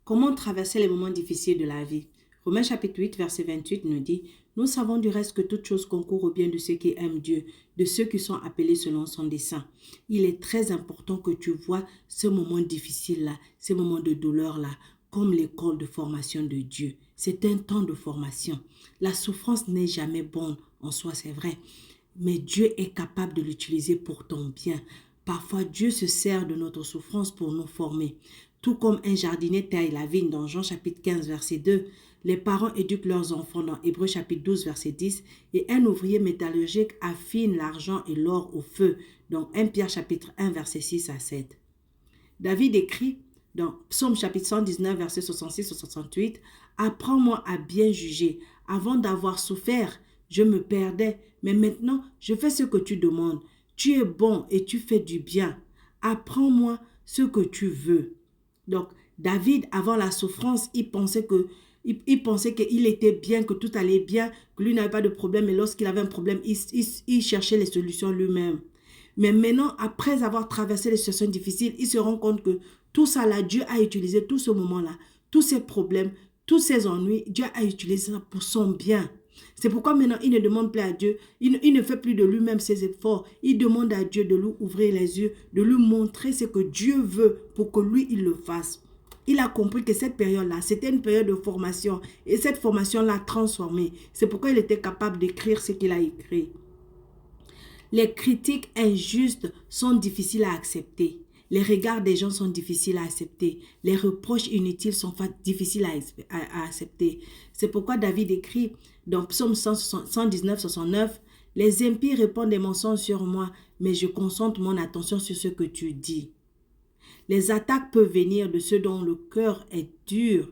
Comment traverser les moments difficiles de la vie? Romains chapitre 8, verset 28 nous dit, « Nous savons du reste que toute chose concourt au bien de ceux qui aiment Dieu, de ceux qui sont appelés selon son dessein. » Il est très important que tu vois ce moment difficile-là, ces moments de douleur-là, comme l'école de formation de Dieu. C'est un temps de formation. La souffrance n'est jamais bonne en soi, c'est vrai, mais Dieu est capable de l'utiliser pour ton bien. Parfois, Dieu se sert de notre souffrance pour nous former. Tout comme un jardinier taille la vigne dans Jean chapitre 15, verset 2, les parents éduquent leurs enfants dans Hébreux chapitre 12, verset 10, et un ouvrier métallurgique affine l'argent et l'or au feu dans 1 Pierre chapitre 1, verset 6 à 7. David écrit dans Psaume chapitre 119, verset 66-68, « Apprends-moi à bien juger. Avant d'avoir souffert, je me perdais, mais maintenant, je fais ce que tu demandes. Tu es bon et tu fais du bien. Apprends-moi ce que tu veux. » Donc, David, avant la souffrance, il pensait qu'il était bien, que tout allait bien, que lui n'avait pas de problème. Et lorsqu'il avait un problème, il cherchait les solutions lui-même. Mais maintenant, après avoir traversé les situations difficiles, il se rend compte que tout ça là, Dieu a utilisé tout ce moment-là, tous ces problèmes, tous ces ennuis, Dieu a utilisé ça pour son bien. C'est pourquoi maintenant, il ne demande plus à Dieu, il ne fait plus de lui-même ses efforts. Il demande à Dieu de lui ouvrir les yeux, de lui montrer ce que Dieu veut pour que lui, il le fasse. Il a compris que cette période-là, c'était une période de formation. Et cette formation l'a transformé. C'est pourquoi il était capable d'écrire ce qu'il a écrit. Les critiques injustes sont difficiles à accepter. Les regards des gens sont difficiles à accepter. Les reproches inutiles sont difficiles à accepter. C'est pourquoi David écrit dans Psaume 119, 69, « Les impies répandent des mensonges sur moi, mais je concentre mon attention sur ce que tu dis. » Les attaques peuvent venir de ceux dont le cœur est dur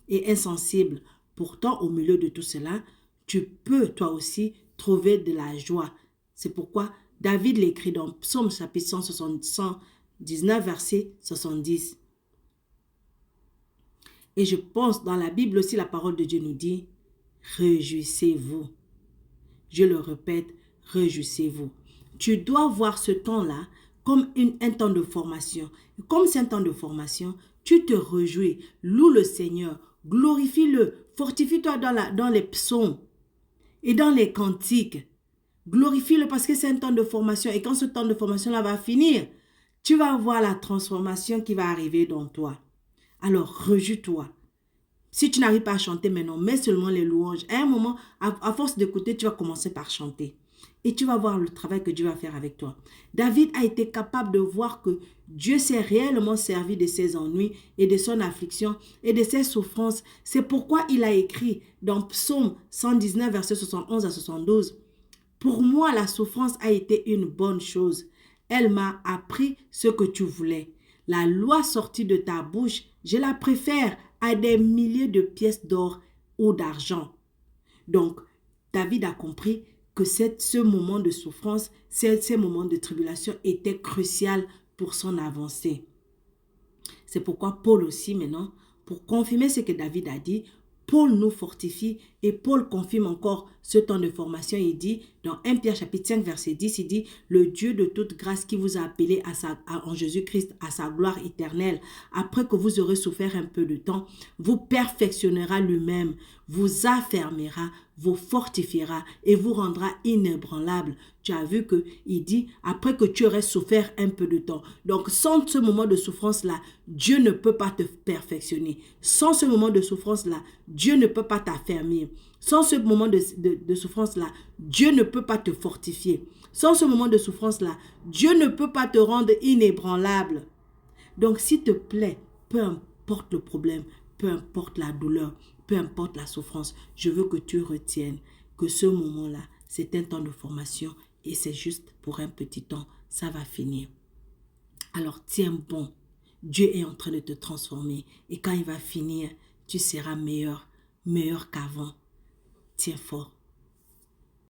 et insensible. Pourtant, au milieu de tout cela, tu peux toi aussi trouver de la joie. C'est pourquoi David l'écrit dans Psaume chapitre 119, verset 70. Et je pense dans la Bible aussi, la parole de Dieu nous dit, réjouissez-vous. Je le répète, réjouissez-vous. Tu dois voir ce temps-là comme un temps de formation. Comme c'est un temps de formation, tu te réjouis, loue le Seigneur, glorifie-le, fortifie-toi dans les psaumes et dans les cantiques. Glorifie-le parce que c'est un temps de formation. Et quand ce temps de formation-là va finir, tu vas voir la transformation qui va arriver dans toi. Alors, réjouis-toi. Si tu n'arrives pas à chanter maintenant, mets seulement les louanges. À un moment, à force d'écouter, tu vas commencer par chanter. Et tu vas voir le travail que Dieu va faire avec toi. David a été capable de voir que Dieu s'est réellement servi de ses ennuis et de son affliction et de ses souffrances. C'est pourquoi il a écrit dans Psaume 119, versets 71 à 72, « Pour moi, la souffrance a été une bonne chose. Elle m'a appris ce que tu voulais. La loi sortie de ta bouche, je la préfère à des milliers de pièces d'or ou d'argent. » Donc, David a compris que ce moment de souffrance, ces moments de tribulation étaient cruciaux pour son avancée. C'est pourquoi Paul aussi maintenant, pour confirmer ce que David a dit, Paul nous fortifie et Paul confirme encore ce temps de formation. Il dit dans 1 Pierre chapitre 5 verset 10, il dit « Le Dieu de toute grâce qui vous a appelé en Jésus-Christ à sa gloire éternelle, après que vous aurez souffert un peu de temps, vous perfectionnera lui-même, vous affermira, vous fortifiera et vous rendra inébranlable. » Tu as vu qu'il dit après que tu aurais souffert un peu de temps. Donc sans ce moment de souffrance-là, Dieu ne peut pas te perfectionner. Sans ce moment de souffrance-là, Dieu ne peut pas t'affermir. Sans ce moment de souffrance-là, Dieu ne peut pas te fortifier. Sans ce moment de souffrance-là, Dieu ne peut pas te rendre inébranlable. Donc s'il te plaît, peu importe le problème, peu importe la douleur, peu importe la souffrance, je veux que tu retiennes que ce moment-là, c'est un temps de formation et c'est juste pour un petit temps, ça va finir. Alors tiens bon, Dieu est en train de te transformer et quand il va finir, tu seras meilleur qu'avant. Tiens fort.